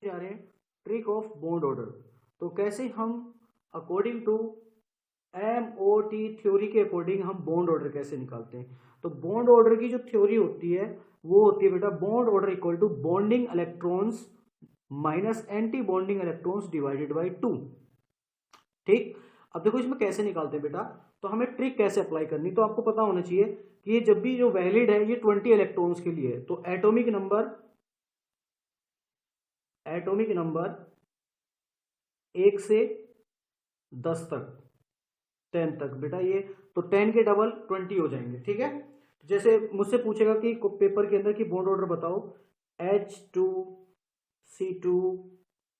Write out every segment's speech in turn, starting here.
आ रहे हैं, trick of bond order. तो कैसे हम अकॉर्डिंग टू MOT थ्योरी के अकॉर्डिंग हम बॉन्ड ऑर्डर कैसे निकालते हैं। तो बॉन्ड ऑर्डर की जो थ्योरी होती है वो होती है बेटा bond order equal to bonding electrons minus anti bonding electrons divided by 2। ठीक, अब देखो इसमें कैसे निकालते हैं बेटा, तो हमें ट्रिक कैसे अप्लाई करनी, तो आपको पता होना चाहिए कि ये जब भी जो वैलिड है ये 20 इलेक्ट्रॉन्स के लिए है। तो एटॉमिक नंबर 1 से 10 तक, 10 तक बेटा ये, तो 10 के डबल 20 हो जाएंगे। ठीक है, तो जैसे मुझसे पूछेगा कि पेपर के अंदर की बॉन्ड ऑर्डर बताओ, H2 C2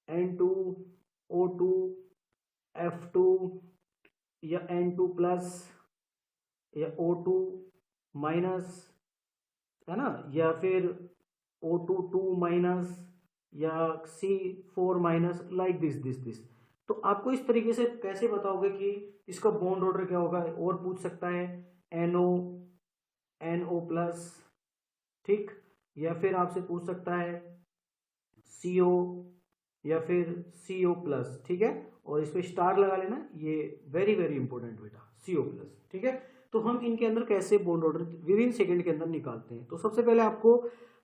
N2 O2 F2 या N2 प्लस या O2 माइनस, है ना, या फिर O2 2 माइनस या C4 माइनस, लाइक दिस। तो आपको इस तरीके से कैसे बताओगे कि इसका बॉन्ड ऑर्डर क्या होगा। और पूछ सकता है NO प्लस, ठीक, या फिर आपसे पूछ सकता है CO या फिर CO प्लस। ठीक है, और इस पे स्टार लगा लेना, ये वेरी वेरी इंपॉर्टेंट बेटा, CO प्लस। ठीक है, तो हम इनके अंदर कैसे bond order with in second के अंदर निकालते हैं। तो सबसे पहले आपको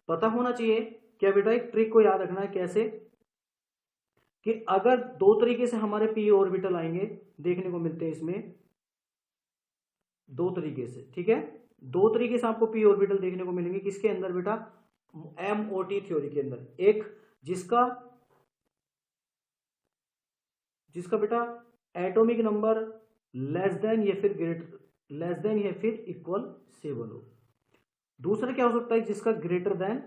पता होना चाहिए क्या बेटा, एक ट्रिक को याद रखना है कैसे, कि अगर दो तरीके से हमारे पी ऑर्बिटल आएंगे, देखने को मिलते हैं इसमें दो तरीके से। ठीक है, दो तरीके से आपको पी ऑर्बिटल देखने को मिलेंगे, किसके अंदर बेटा, MOT थ्योरी के अंदर। एक जिसका बेटा एटॉमिक नंबर लेस देन या फिर इक्वल 7 हो। दूसरा क्या हो सकता है, जिसका ग्रेटर देन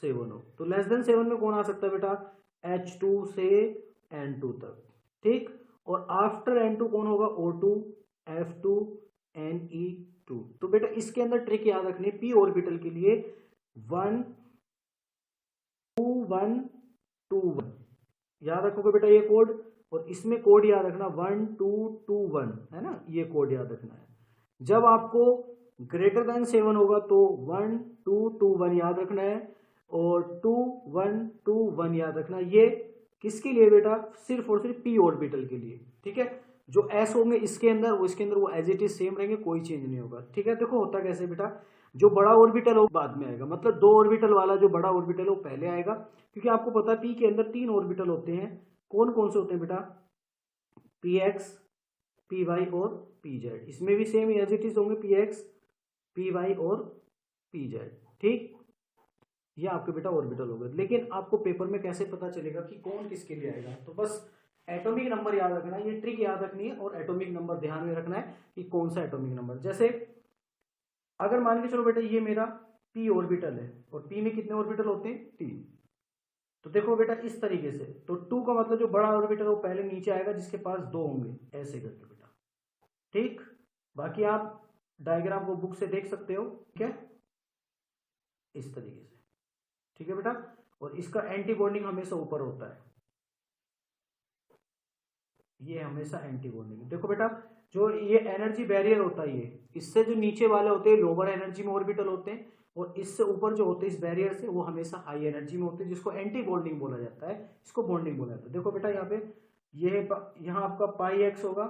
7 हो। तो लेस देन 7 में कौन आ सकता है बेटा, H2 से N2 तक। ठीक, और आफ्टर N2 कौन होगा, O2 F2 Ne2। तो बेटा इसके अंदर ट्रिक याद रखनी है, पी ऑर्बिटल के लिए 1 2 1 2 1 याद रखोगे बेटा ये कोड, और इसमें कोड याद रखना 1 2 2 1, है ना, ये कोड याद रखना है। जब आपको ग्रेटर देन 7 होगा तो 1 2 2 1 याद रखना है, और 2 1 2 1 याद रखना है। ये किसके लिए बेटा, सिर्फ और सिर्फ पी ऑर्बिटल के लिए। ठीक है, जो एस होंगे इसके अंदर वो एज इट इज सेम रहेंगे, कोई चेंज नहीं होगा। ठीक है, देखो होता कैसे बेटा, जो बड़ा ऑर्बिटल हो बाद में आएगा, मतलब दो ऑर्बिटल वाला जो बड़ा ऑर्बिटल हो पहले आएगा, क्योंकि आपको पता है पी के अंदर 3 ऑर्बिटल होते हैं। कौन कौन से होते हैं बेटा, PX PY और PZ। इसमें भी सेम एज इट इज होंगे, PX PY और PZ। ठीक, ये आपके बेटा ऑर्बिटल हो गए। लेकिन आपको पेपर में कैसे पता चलेगा कि कौन किसके लिए आएगा, तो बस एटॉमिक नंबर याद रखना है, ये ट्रिक याद रखनी है, और एटॉमिक नंबर ध्यान में रखना है कि कौन सा एटॉमिक नंबर। जैसे अगर मान के चलो बेटा ये मेरा p ऑर्बिटल है, और p में कितने ऑर्बिटल होते हैं, 3। तो देखो बेटा इस तरीके से, तो 2 का मतलब जो बड़ा ऑर्बिटल है वो पहले नीचे आएगा, जिसके पास 2 होंगे, ऐसे करके बेटा। ठीक, बाकी आप डायग्राम को बुक से देख सकते हो। ठीक है, इस तरीके से। ठीक है बेटा, और इसका एंटी बॉन्डिंग हमेशा ऊपर होता है, ये हमेशा एंटी बॉन्डिंग। देखो बेटा जो ये एनर्जी बैरियर होता है, ये इससे जो नीचे वाले होते हैं लोअर एनर्जी में ऑर्बिटल होते हैं, और इससे ऊपर जो होते हैं इस बैरियर से वो हमेशा हाई एनर्जी में होते हैं, जिसको एंटी बॉन्डिंग बोला जाता है, इसको बॉन्डिंग बोला जाता है। देखो बेटा यहाँ पे ये यहाँ आपका पाई एक्स होगा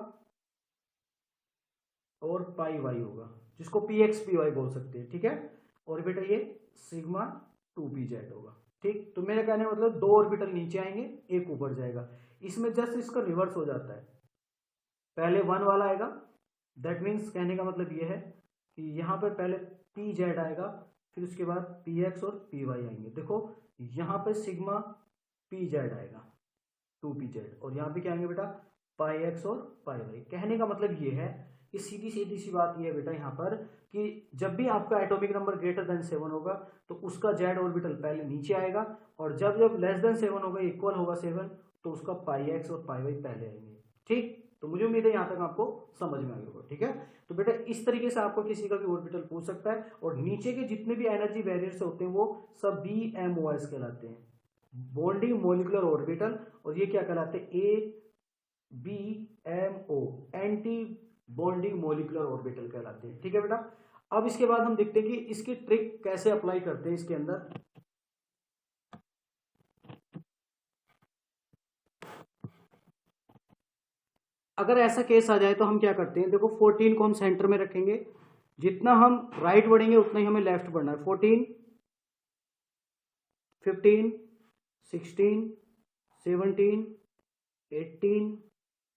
और पाई वाई होगा, जिसको पी एक्स पी वाई बोल सकते हैं। ठीक है, और बेटा ये सिग्मा 2 pz होगा। ठीक, तो मेरे कहने का मतलब 2 ऑर्बिटल नीचे आएंगे, एक ऊपर जाएगा। इसमें जस्ट इसका रिवर्स हो जाता है, पहले 1 वाला आएगा, दैट मीन्स कहने का मतलब ये है कि यहाँ पर पहले PZ आएगा, फिर उसके बाद PX और PY आएंगे। देखो यहाँ पे सिग्मा PZ आएगा 2pz, और यहाँ पे क्या आएंगे बेटा, पाई एक्स और पाई वाई। कहने का मतलब ये है कि सीधी सीधी सी बात ये है बेटा यहाँ पर, कि जब भी आपका एटॉमिक नंबर ग्रेटर देन 7 होगा तो उसका जेड ऑर्बिटल पहले नीचे आएगा, और जब जब लेस देन 7 होगा, इक्वल होगा 7, तो उसका पाई एक्स और पाई वाई पहले आएंगे। ठीक, तो मुझे उम्मीद है यहाँ तक आपको समझ में आ गया होगा। ठीक है, तो बेटा इस तरीके से आपको किसी का भी ऑर्बिटल पूछ सकता है, और नीचे के जितने भी एनर्जी बैरियर्स होते हैं वो सब BMOS कहलाते हैं, बॉन्डिंग मोलिकुलर ऑर्बिटल। और ये क्या कहलाते हैं, ABMO, anti bonding molecular orbital कहलाते हैं। ठीक है बेटा, अब इसके बाद हम देखते हैं कि इसकी ट्रिक कैसे अप्लाई करते हैं इसके अंदर। अगर ऐसा केस आ जाए तो हम क्या करते हैं, देखो 14 को हम सेंटर में रखेंगे, जितना हम राइट बढ़ेंगे उतना ही हमें लेफ्ट बढ़ना है। 14, 15, 16, 17, 18,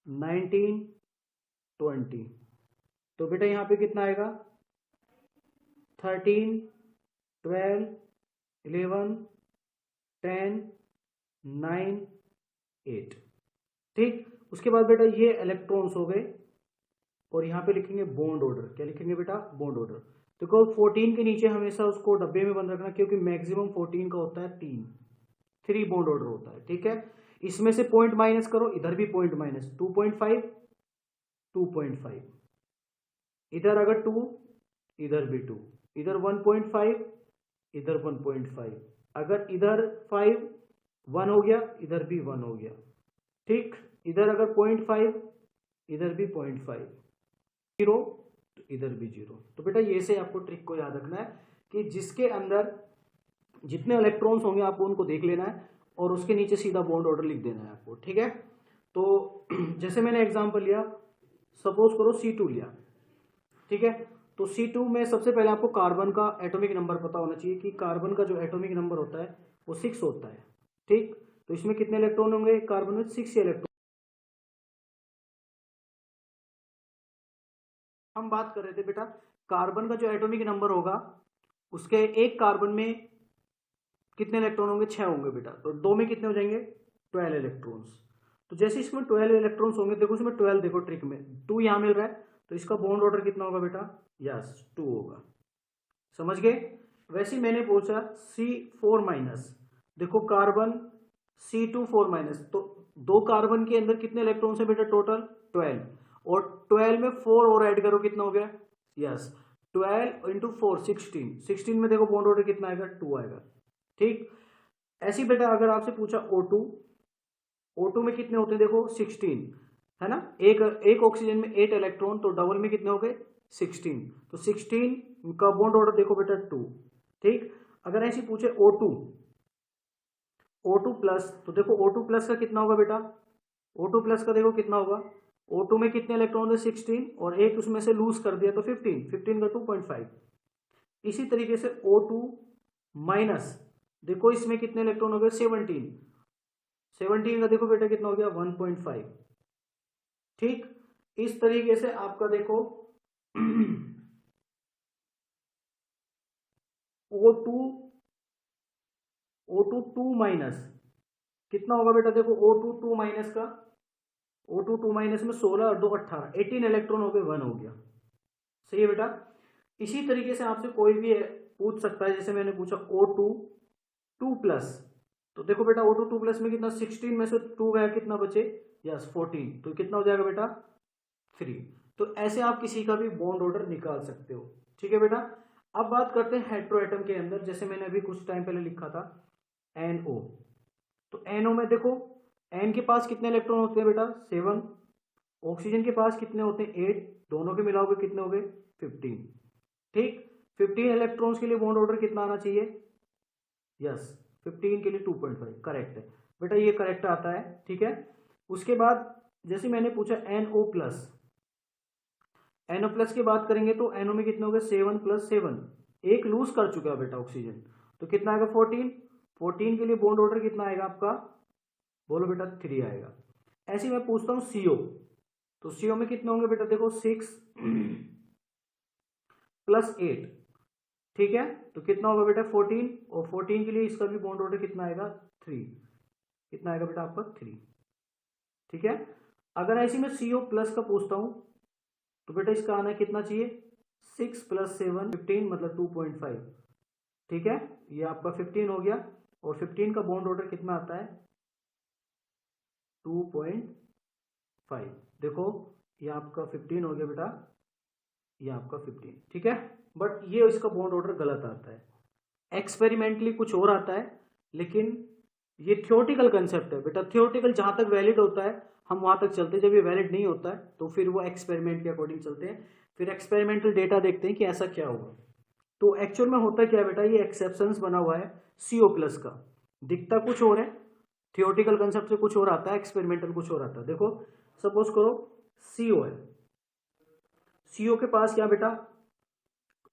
19, 20। तो बेटा यहाँ पे कितना आएगा, 13, 12, 11, 10, 9, 8। ठीक, उसके बाद बेटा ये इलेक्ट्रॉन्स हो गए और यहाँ पे लिखेंगे बॉन्ड ऑर्डर। क्या लिखेंगे बेटा, बॉन्ड ऑर्डर। देखो 14 के नीचे हमेशा उसको डब्बे में बंद रखना, क्योंकि मैक्सिमम 14 का होता है 3 बॉन्ड ऑर्डर होता है। ठीक है, इसमें से पॉइंट माइनस करो, इधर भी पॉइंट माइनस, 2.5, 2.5, इधर अगर 2, इधर भी 2, इधर 1.5, इधर 1.5, अगर इधर 5 1 हो गया, इधर भी 1 हो गया। ठीक, इधर अगर 0.5, इधर भी 0.5, 0, तो इधर भी 0। तो बेटा ये से आपको ट्रिक को याद रखना है कि जिसके अंदर जितने इलेक्ट्रॉन्स होंगे आपको उनको देख लेना है और उसके नीचे सीधा बॉन्ड ऑर्डर लिख देना है आपको। ठीक है, तो जैसे मैंने एग्जांपल लिया, सपोज करो C2 लिया। ठीक है, तो C2 में सबसे पहले आपको कार्बन का एटॉमिक नंबर पता होना चाहिए कि कार्बन का जो एटॉमिक नंबर होता है वो 6 होता है। ठीक, तो इसमें कितने इलेक्ट्रॉन होंगे, कार्बन में 6 इलेक्ट्रॉन। हम बात कर रहे थे बेटा कार्बन का जो एटॉमिक नंबर होगा उसके एक कार्बन में कितने इलेक्ट्रॉन होंगे, 6 होंगे बेटा। तो 2 में कितने हो जाएंगे, 12 इलेक्ट्रॉन्स। तो जैसे इसमें 12 इलेक्ट्रॉन्स होंगे, देखो इसमें 12, देखो ट्रिक में 2 यहां मिल रहा है, तो इसका बॉन्ड ऑर्डर कितना होगा बेटा, यस 2 होगा। समझ गए। वैसे ही मैंने पूछा C4 माइनस, देखो कार्बन C2 4 माइनस, तो 2 कार्बन के अंदर कितने इलेक्ट्रॉन्स है बेटा, टोटल 12, और 12 में 4 और ऐड करो, कितना हो गया, यस 12 इंटू 4 16, 16 में देखो बॉन्ड ऑर्डर कितना आएगा, 2 आएगा। ठीक, ऐसी बेटा अगर आपसे पूछा O2, O2 में कितने होते हैं, देखो 16 है ना, एक ऑक्सीजन में 8 इलेक्ट्रॉन, तो डबल में कितने हो गए 16, तो 16 का बॉन्ड ऑर्डर देखो बेटा 2। ठीक, अगर ऐसी पूछे O2 प्लस, तो देखो O2 प्लस का कितना होगा बेटा, O2 प्लस का देखो कितना होगा, O2 में कितने इलेक्ट्रॉन है 16, और एक उसमें से लूज कर दिया तो 15 का 2.5। इसी तरीके से O2 माइनस, देखो इसमें कितने इलेक्ट्रॉन हो गए 17 का देखो बेटा कितना हो गया 1.5। ठीक, इस तरीके से आपका देखो O2 2 माइनस कितना होगा बेटा, देखो O2 2 माइनस का, O2 2 माइनस में 16 और 2 18, 18 इलेक्ट्रॉन हो गए, 1 हो गया। सही है बेटा। इसी तरीके से आपसे कोई भी पूछ सकता है, जैसे मैंने पूछा O2 2 प्लस, तो देखो बेटा O2 2 प्लस में कितना, 16 में से 2 गया, कितना बचे, यस 14, तो कितना हो जाएगा बेटा 3। तो ऐसे आप किसी का भी बॉन्ड ऑर्डर निकाल सकते हो। ठीक है बेटा। अब बात करते हैं हेट्रोएटम के अंदर, जैसे मैंने अभी कुछ टाइम पहले लिखा था NO, तो NO में देखो N के पास कितने इलेक्ट्रॉन होते हैं बेटा 7, ऑक्सीजन के पास कितने होते हैं 8, दोनों के मिलाओगे कितने हो गए 15। ठीक, 15 इलेक्ट्रॉन्स के लिए बॉन्ड ऑर्डर कितना आना चाहिए, यस 15 के लिए 2.5, करेक्ट है बेटा, ये करेक्ट आता है। ठीक है, उसके बाद जैसे मैंने पूछा NO प्लस, NO प्लस की बात करेंगे तो NO में कितने हो गए 7 + 7, एक लूज कर चुका है बेटा ऑक्सीजन, तो कितना आएगा 14 के लिए बॉन्ड ऑर्डर कितना आएगा आपका, बोलो बेटा 3 आएगा। ऐसे मैं पूछता हूँ CO, तो CO में कितने होंगे बेटा, देखो 6 + 8, ठीक है, तो कितना होगा बेटा 14, और 14 के लिए इसका भी बॉन्ड ऑर्डर कितना आएगा 3, कितना आएगा बेटा आपका 3। ठीक है, अगर ऐसे में CO प्लस का पूछता हूं तो बेटा इसका आना कितना चाहिए 6 + 7 15, मतलब 2.5। ठीक है, ये आपका 15 हो गया, और 15 का बॉन्ड ऑर्डर कितना आता है 2.5। देखो ये आपका 15 हो गया बेटा, ये आपका 15। ठीक है, बट ये इसका बॉन्ड ऑर्डर गलत आता है, एक्सपेरिमेंटली कुछ और आता है, लेकिन ये थियोरेटिकल कंसेप्ट है बेटा। थियोरेटिकल जहां तक वैलिड होता है हम वहां तक चलते हैं, जब ये वैलिड नहीं होता है तो फिर वो एक्सपेरिमेंट के अकॉर्डिंग चलते हैं, फिर एक्सपेरिमेंटल डेटा देखते हैं कि ऐसा क्या होगा। तो एक्चुअल में होता क्या है बेटा, ये एक्सेप्शंस बना हुआ है CO प्लस का, दिखता कुछ और है, थियोरेटिकल कंसेप्ट से कुछ और आता है, एक्सपेरिमेंटल कुछ और आता है। देखो सपोज करो CO है, CO के पास क्या बेटा,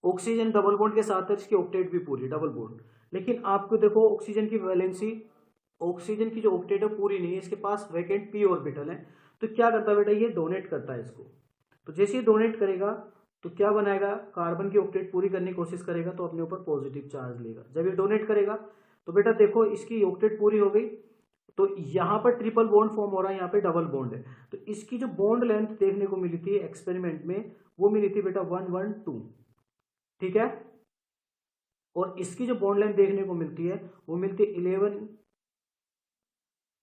ऑक्सीजन डबल बॉन्ड के साथ है, इसकी ऑक्टेट भी पूरी डबल बॉन्ड, लेकिन आपको देखो ऑक्सीजन की वैलेंसी, ऑक्सीजन की जो ऑक्टेट है पूरी नहीं है, इसके पास वैकेंट p ऑर्बिटल है। तो क्या करता है बेटा, ये डोनेट करता है इसको। तो जैसे ही डोनेट करेगा तो क्या बनाएगा, कार्बन की ऑक्टेट पूरी करने की कोशिश करेगा तो अपने ऊपर पॉजिटिव चार्ज लेगा। जब ये डोनेट करेगा तो बेटा देखो इसकी ऑक्टेट पूरी हो गई, तो यहाँ पर ट्रिपल बॉन्ड फॉर्म हो रहा है, यहाँ पे डबल बॉन्ड है। तो इसकी जो बॉन्ड लेंथ देखने को मिली थी एक्सपेरिमेंट में, वो मिली थी बेटा 112, ठीक है। और इसकी जो बॉन्ड लेंथ देखने को मिलती है वो मिलती है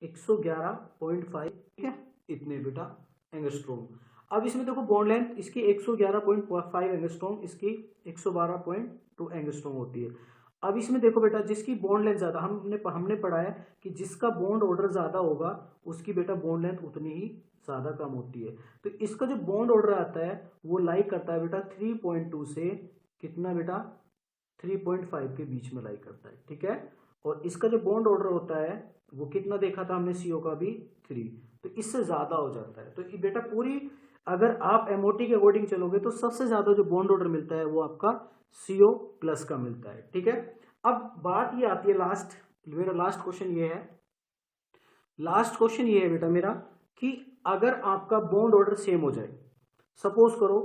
111.5, ठीक है, इतने बेटा एंगस्ट्रॉम। अब इसमें देखो बॉन्ड लेंथ इसकी 111.5 एंगस्ट्रॉम, इसकी 112.2 एंगस्ट्रॉम होती है। अब इसमें देखो बेटा, जिसकी बॉन्ड लेंथ ज्यादा, हमने पढ़ा है कि जिसका बॉन्ड ऑर्डर ज्यादा होगा उसकी बेटा बॉन्ड लेंथ उतनी ही ज्यादा कम होती है। तो इसका जो बॉन्ड ऑर्डर आता है वो लाइक करता है बेटा 3.2 से कितना बेटा, 3.5 के बीच में लाइक करता है, ठीक है। और इसका जो बॉन्ड ऑर्डर होता है वो कितना देखा था हमने, CO का भी 3, तो इससे ज्यादा हो जाता है। तो ये बेटा पूरी, अगर आप MOT के अकॉर्डिंग चलोगे तो सबसे ज्यादा जो बॉन्ड ऑर्डर मिलता है वो आपका CO प्लस का मिलता है, ठीक है। अब बात ये आती है लास्ट, मेरा लास्ट क्वेश्चन ये है, लास्ट क्वेश्चन ये है बेटा मेरा कि अगर आपका बॉन्ड ऑर्डर सेम हो जाए, सपोज करो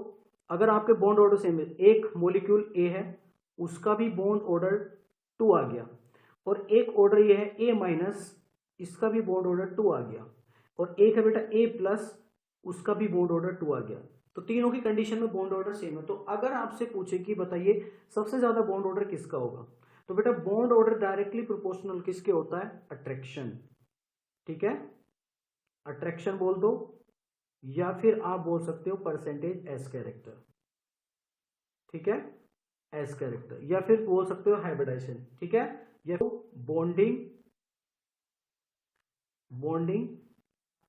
अगर आपके बॉन्ड ऑर्डर सेम है, एक मॉलिक्यूल A है उसका भी बॉन्ड ऑर्डर 2 आ गया, और एक ऑर्डर ये है A माइनस, इसका भी बॉन्ड ऑर्डर 2 आ गया, और एक है बेटा A प्लस, उसका भी बॉन्ड ऑर्डर 2 आ गया। तो तीनों की कंडीशन में बॉन्ड ऑर्डर सेम है। तो अगर आपसे पूछे कि बताइए सबसे ज्यादा बॉन्ड ऑर्डर किसका होगा, तो बेटा बॉन्ड ऑर्डर डायरेक्टली प्रोपोर्शनल किसके होता है, अट्रैक्शन, ठीक है, अट्रैक्शन बोल दो, या फिर आप बोल सकते हो परसेंटेज एस कैरेक्टर, ठीक है, एस कैरेक्टर, या फिर बोल सकते हो हाइब्रिडाइजेशन, ठीक है, या फिर बॉन्डिंग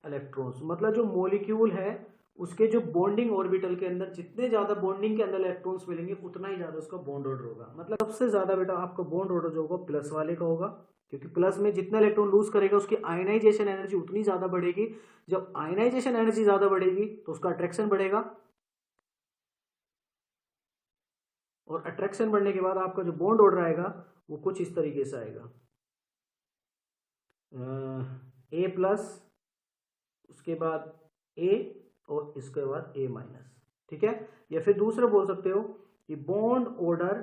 इलेक्ट्रॉन्स, मतलब जो मॉलिक्यूल है उसके जो बॉन्डिंग ऑर्बिटल के अंदर जितने ज्यादा बॉन्डिंग के अंदर इलेक्ट्रॉन्स मिलेंगे उतना ही ज्यादा उसका बॉन्ड ऑर्डर होगा। मतलब सबसे ज्यादा बेटा आपका बॉन्ड ऑर्डर जो होगा प्लस वाले का होगा, क्योंकि प्लस में जितना इलेक्ट्रॉन लूज करेगा उसकी आयनाइजेशन एनर्जी उतनी ज्यादा बढ़ेगी। जब आयनाइजेशन एनर्जी ज्यादा बढ़ेगी तो उसका अट्रैक्शन बढ़ेगा, और अट्रैक्शन बढ़ने के बाद आपका जो बॉन्ड ऑर्डर आएगा वो कुछ इस तरीके से आएगा, A प्लस, उसके बाद A, और इसके बाद A माइनस, ठीक है। या फिर दूसरा बोल सकते हो कि bond order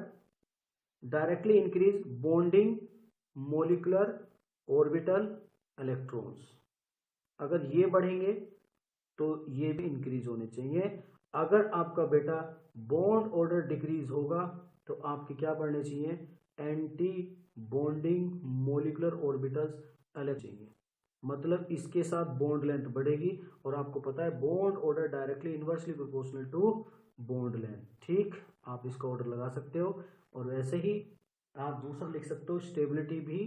directly increase bonding molecular orbital electrons, अगर ये बढ़ेंगे तो ये भी इंक्रीज होने चाहिए। अगर आपका बेटा बॉन्ड ऑर्डर डिक्रीज होगा तो आपके क्या बढ़ने चाहिए, एंटी बॉन्डिंग मोलिकुलर ऑर्बिटल्स अलग चाहिए, मतलब इसके साथ बॉन्ड लेंथ बढ़ेगी, और आपको पता है bond order directly inversely proportional to bond length, ठीक। आप इसका ऑर्डर लगा सकते हो, और वैसे ही आप दूसरा लिख सकते हो, स्टेबिलिटी भी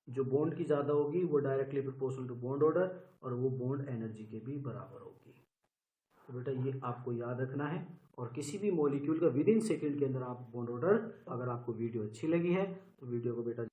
जो बॉन्ड की ज्यादा होगी वो directly proportional to bond order, और वो बॉन्ड एनर्जी के भी बराबर होगी। तो बेटा ये आपको याद रखना है, और किसी भी मॉलिक्यूल का विद इन सेकेंड के अंदर आप बॉन्ड ऑर्डर, अगर आपको वीडियो अच्छी लगी है तो वीडियो को बेटा